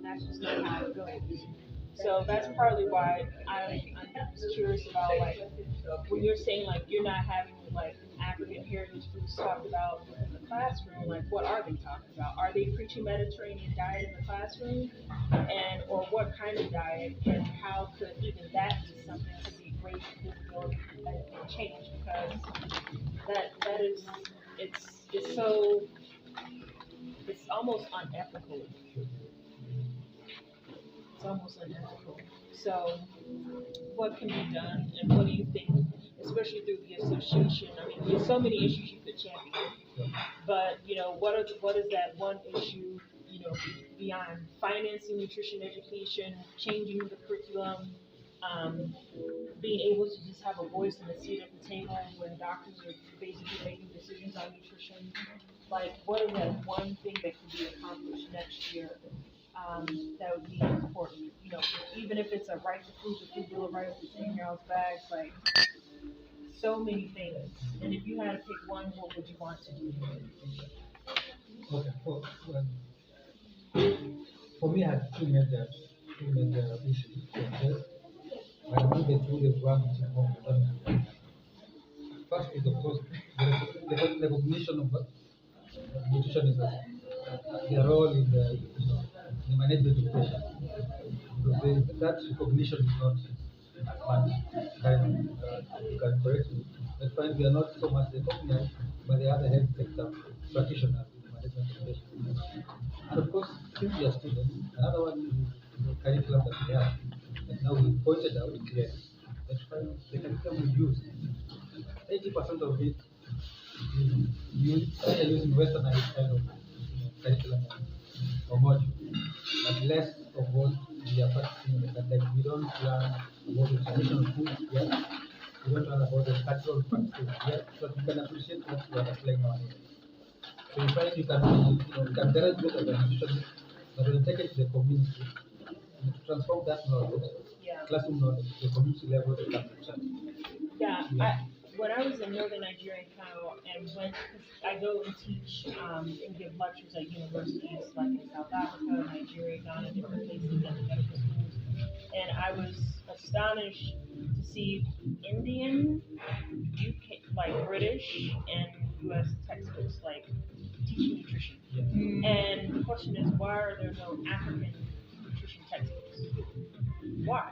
that's just not how it goes. So that's partly why I'm just curious about like when you're saying like you're not having like African heritage foods talked about in the classroom, like what are they talking about? Are they preaching Mediterranean diet in the classroom? And or what kind of diet and how could even that be something to be great visibility and change because that is it's so it's almost unethical. It's almost unethical. So what can be done and what do you think, especially through the association? I mean, there's so many issues you could champion, but you know, what is that one issue, you know, beyond financing nutrition education, changing the curriculum, being able to just have a voice and a seat at the table when doctors are basically making decisions on nutrition? Like, what is that one thing that could be accomplished next year that would be important? You know, even if it's a right to food, the food bill of rights, the 10-year-old's bags, like so many things. And if you had to pick one, what would you want to do? Okay, for me, I have two major issues. First, I think the food is one which is more important. First is, of course, the recognition of nutrition is their role in the, you know, the management of patient. Because that recognition is not much. You can correct me. But find we are not so much recognized by the other health sector practitioners in the management of patient. And of course, since we are students, another one is the curriculum that we have. And now we pointed out here that the curriculum we use, 80% of it are using westernized kind of, you know, curriculum or module, but less of what we are practicing. Like we don't learn about the traditional food yet. We don't learn about the cultural practices yet, but we can appreciate what we are applying on it. So you find you can be, you know, you can generate good organization, but when you take it to the community, and to transform that knowledge, Yeah. classroom knowledge, to the community level, it can be challenging. Yeah, Yeah. when I was in northern Nigeria in Kano and went, I go and teach and give lectures at universities like in South Africa, Nigeria, Ghana, different places at the medical schools. And I was astonished to see Indian, UK, like British, and US textbooks like teaching nutrition. And the question is, why are there no African nutrition textbooks? Why?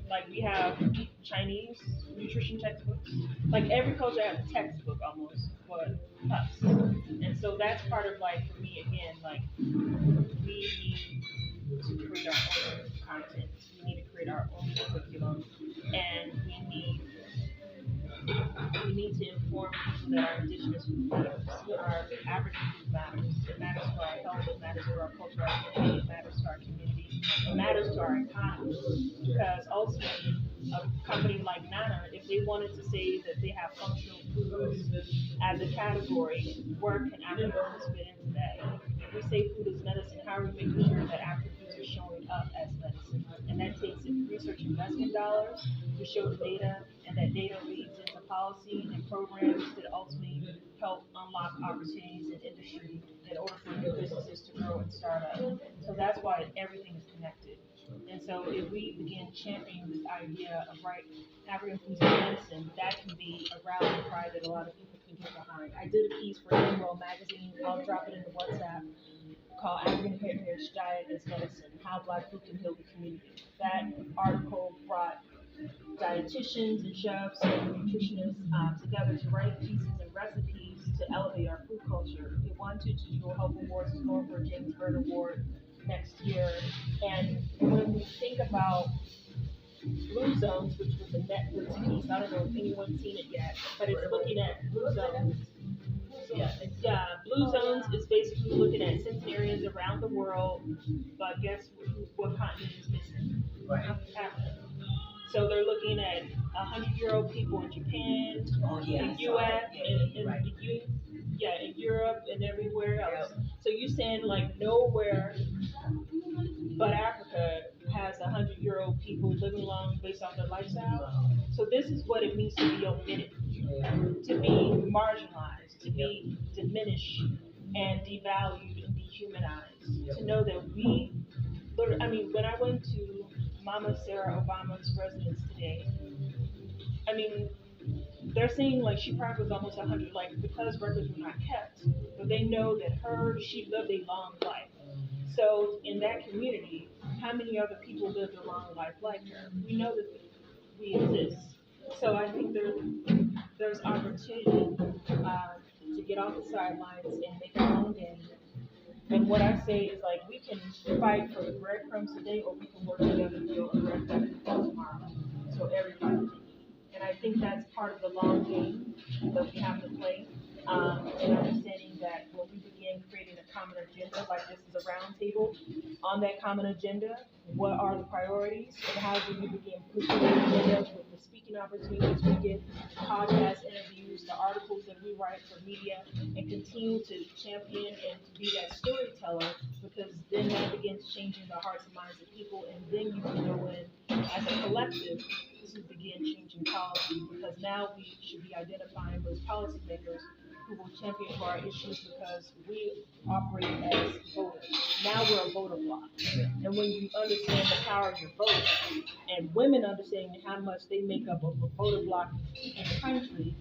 Like we have Chinese nutrition textbooks. Like every culture has a textbook almost, but us. And so that's part of like for me again, like we need to create our own content. We need to create our own curriculum, and we need to inform people that our indigenous food matters, our African food matters. It matters to our health, it matters to our cultural identity, it matters to our community, it matters to our economy. Because ultimately, a company like Nana, if they wanted to say that they have functional foods as a category, where can African foods fit into that? If we say food is medicine, how are we making sure that African foods are showing up as medicine? And that takes research investment dollars to show the data, and that data leads into policy and programs that ultimately help unlock opportunities in industry in order for new businesses to grow and start up. So that's why everything is connected. And so if we begin championing this idea of right African foods and medicine, that can be a rallying cry that a lot of people can get behind. I did a piece for Emerald magazine, I'll drop it in the WhatsApp, called African Heritage Diet as Medicine, How Black Food Can Heal the Community. That article brought dietitians and chefs and nutritionists together to write pieces and recipes to elevate our food culture. The One Two Digital Health Awards is going for a James Byrd Award next year. And when we think about Blue Zones, which was a Netflix piece, I don't know if anyone's seen it yet, but it's looking at Blue Zones. Yeah, Blue Zones is basically looking at centenarians around the world, but guess what continent is missing? Africa. So they're looking at 100-year-old people in Japan, in US, in Europe, and everywhere else. So you're saying like nowhere but Africa has 100-year-old people living long based on their lifestyle. So this is what it means to be omitted, to be marginalized, to be diminished and devalued and dehumanized. To know that we I mean, when I went to Mama Sarah Obama's residence today, I mean, they're saying like she probably was almost 100, like because records were not kept, but they know that she lived a long life. So in that community, how many other people lived a long life like her? We know that we exist. So I think there's opportunity to get off the sidelines and make our own game. And what I say is like we can fight for the breadcrumbs today, or we can work together to build a breadcrumbs tomorrow. So everybody can eat. And I think that's part of the long game that we have to play. And understanding that when we begin creating a common agenda, like this is a round table, on that common agenda, what are the priorities and how do we begin pushing the agenda with the speaking opportunities we get, podcast interviews, the articles that we write for media, and continue to champion and to be that storyteller, because then that begins changing the hearts and minds of people, and then you can go in as a collective to begin changing policy, because now we should be identifying those policymakers who will champion for our issues, because we operate as voters. Now we're a voter bloc. And when you understand the power of your vote, and women understanding how much they make up of a voter bloc in the country,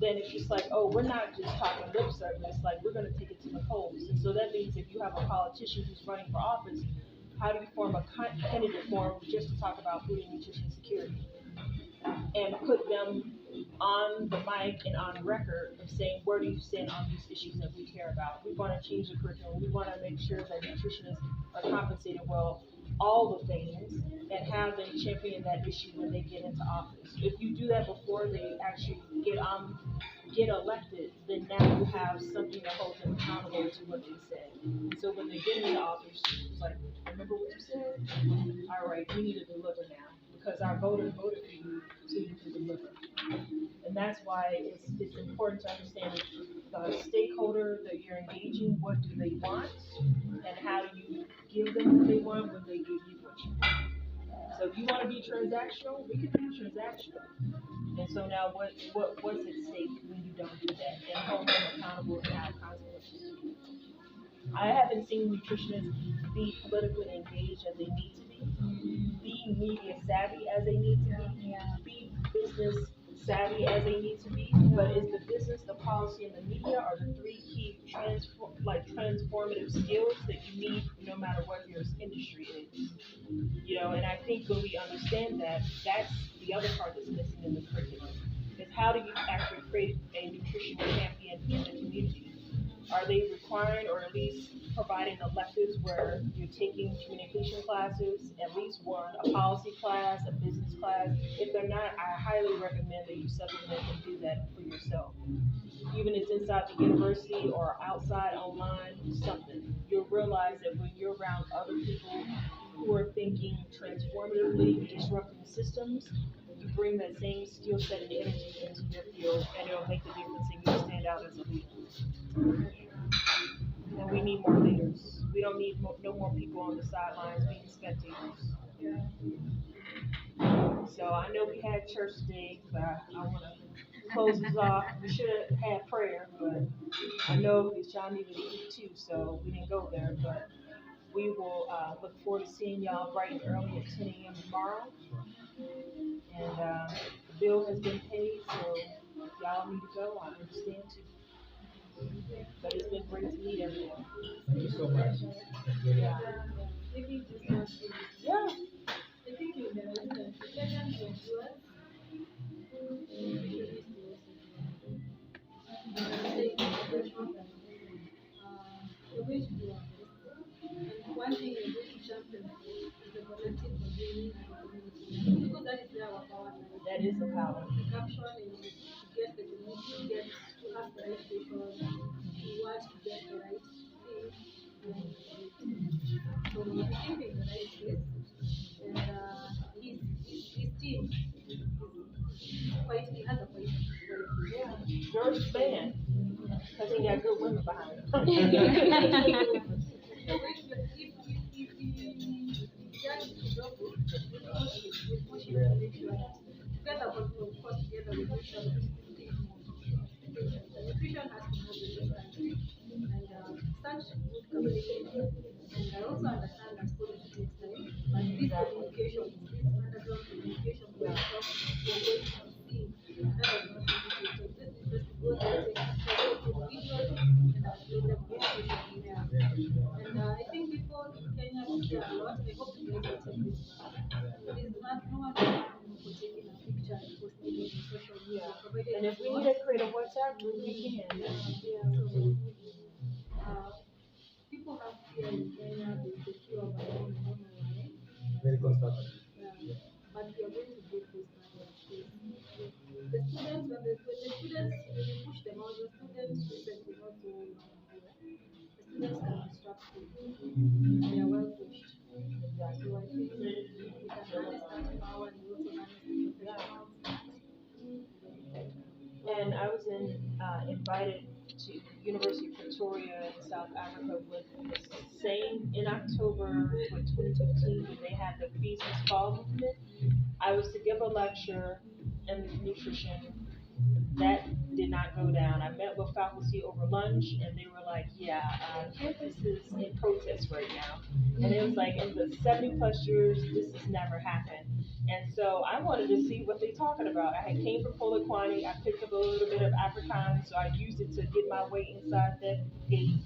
then it's just like, oh, we're not just talking lip service, like we're going to take it to the polls. And so that means if you have a politician who's running for office, how do you form a candidate forum just to talk about food and nutrition security? And put them on the mic and on record of saying, where do you stand on these issues that we care about? We want to change the curriculum. We want to make sure that nutritionists are compensated well, all the things, and have them champion that issue when they get into office. If you do that before they actually get elected, then now you have something to hold them accountable to what they said. And so when they get into office, it's like, remember what you said? All right, we need to deliver now, because our voters voted for you so you can deliver. And that's why it's important to understand the stakeholder that you're engaging, what do they want, and how do you give them what they want when they give you what you want. So if you want to be transactional, we can be transactional. And so now what's at stake when you don't do that, and hold them accountable and have consequences to it. I haven't seen nutritionists be politically engaged as they need to be media savvy as they need to be business savvy as they need to be. But is the business, the policy, and the media are the three key transformative skills that you need no matter what your industry is. And I think when we understand that, that's the other part that's missing in the curriculum. Is how do you actually create a nutritional champion in the community? Are they requiring, or at least providing electives where you're taking communication classes, at least one, a policy class, a business class? If they're not, I highly recommend that you supplement and do that for yourself. Even if it's inside the university or outside online, something. You'll realize that when you're around other people who are thinking transformatively, disrupting systems, you bring that same skill set and energy into your field, and it'll make the difference and you'll stand out as a leader. And we need more leaders. We don't need no more people on the sidelines being spectators. So I know we had church today, but I want to close this off. We should have had prayer, but I know that y'all needed to eat too, so we didn't go there. But we will look forward to seeing y'all bright and early at 10 a.m. tomorrow. And the bill has been paid, so y'all need to go. I understand too. But it's been great to meet everyone. Thank you so much. Yeah. Yeah. I think you know, the second of yours, you're going to do our best. And one thing you're going to champion is the collective convening and community. Because that is where our power lies. That is the power. The caption is to get the community, to ask the right questions, to want to get the right things. So we're thinking in the right place. And his team he has a fight. Yeah. George's band, because he got good women behind him. So if we push him to make sure that together, of course, together we make sure that things move. The nutrition has to move in this country, and such good communication. And I also understand that politics what I hope you guys will take this back. It is not no one for taking a picture and posting it on social media, provided And if it's we not. need to create a WhatsApp group, we can. People have fear in Kenya, they secure about I don't know why. Very conservative. Yeah. But we are going to break this barrier. The students, when you push them out, the students recently not so long ago, the students can disrupt you. They are well pushed. So I think we can harness that power and we also harness the professionals. And I was invited to University of Pretoria in South Africa with the same in October 2015 when they had the Feast and Fall movement. I was to give a lecture in nutrition. That did not go down. I met with faculty over lunch, and they were like, "Yeah, campus is in protest right now." And it was like, in the 70+ years, this has never happened. And so I wanted to see what they're talking about. I had came from Polokwane. I picked up a little bit of Afrikaans, so I used it to get my way inside that gate.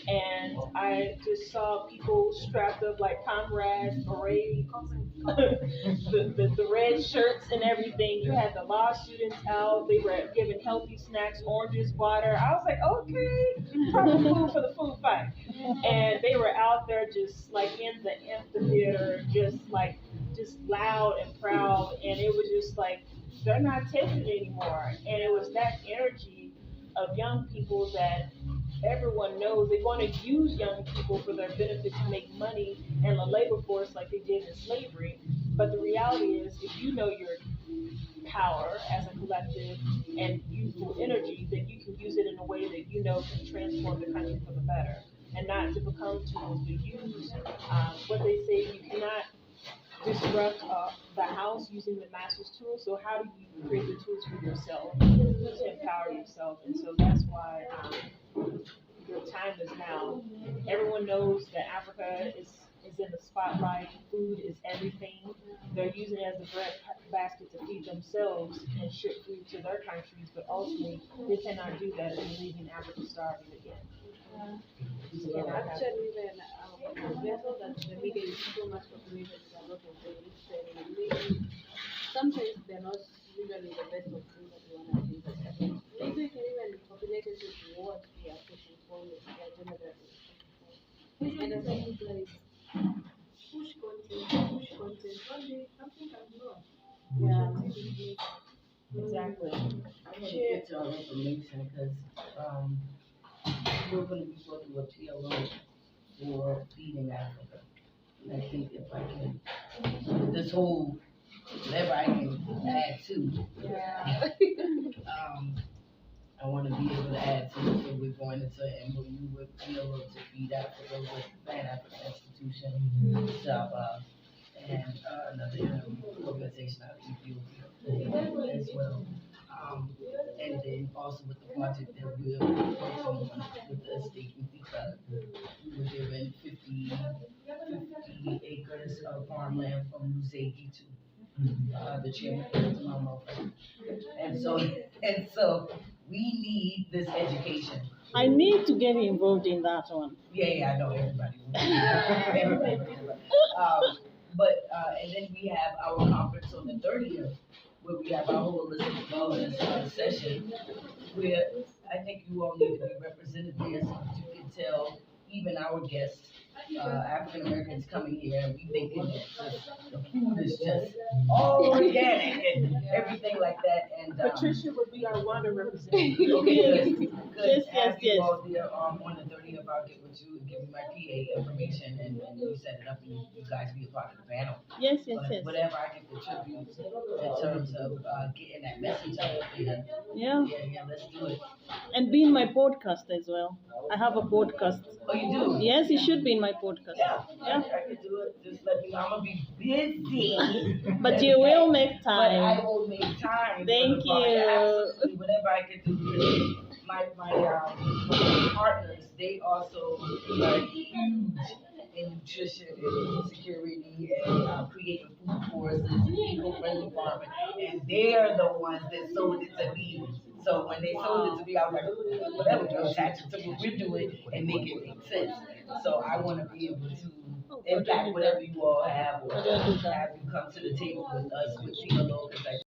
And I just saw people strapped up like comrades, berets, the red shirts and everything. You had the law students out. They were giving healthy snacks, oranges, water. I was like, okay, proper food for the food fight. And they were out there just like in the amphitheater, just loud and proud. And it was just like, they're not taking it anymore. And it was that energy of young people that everyone knows they want to use young people for their benefit to make money and the labor force like they did in slavery. But the reality is, if you know your power as a collective and youthful energy, then you can use it in a way that you know can transform the country for the better and not to become tools to use. What they say, you cannot disrupt the house using the master's tools. So how do you create the tools for yourself to empower yourself? And so that's why your time is now. Everyone knows that Africa is in the spotlight. Food is everything. They're using it as a bread basket to feed themselves and ship food to their countries, but ultimately they cannot do that and leaving Africa starving again. Just cannot happen. Actually, when we are told that the media is so much populated with a lot of the rich and maybe sometimes they're not usually the best of things that we want to see. Maybe we can even populate it with what we are pushing for, with the agenda that we are pushing for. And I think like Push content, one day something can grow. yeah, Exactly. I want to get y'all information because we're going to be working with PLO for feeding Africa. And I think if I can, with this whole, whatever I can add to, I want to be able to add to it. So we're going into an MOU with PLO to feed Africa with Pan African Institution, SABA, and another organization out of Ethiopia as well. And then also with the project that we're working on with the estate with the club. We were given 50 acres of farmland from Luzegi to the chairman of the Mama. And so we need this education. I need to get involved in that one. Yeah, I know everybody. Everybody. And then we have our conference on the 30th, where we have our holistic wellness session, where I think you all need to be represented there so that you can tell even our guests, African Americans coming here, and we thinking that the food is just all organic and everything like that. And Patricia would be our WANDA representative. okay, good. Yes, Have you yes. all there on the 30th, I'll get with you and give you my PA information, and you set it up, and you guys be a part of the panel. Yes. But whatever I can contribute in terms of getting that message out there, Yeah. let's do it. And be in my podcast as well. I have a podcast. Oh, you do? Yes, it should be in my podcast. Yeah, I can do it. Just let me know. I'm gonna be busy. But you will make But I time. will make time. Thank for the podcast. you. Absolutely, whatever I can do. My partners, they also are huge in nutrition and security and creating food forests and eco-friendly farming, and they're the ones that sold it to me. So when they sold it to me, I was like, whatever, we'll attach it to what we're doing and make it make sense. So I want to be able to impact whatever you all have, or I don't do that. have you come to the table with us with Pina Locust.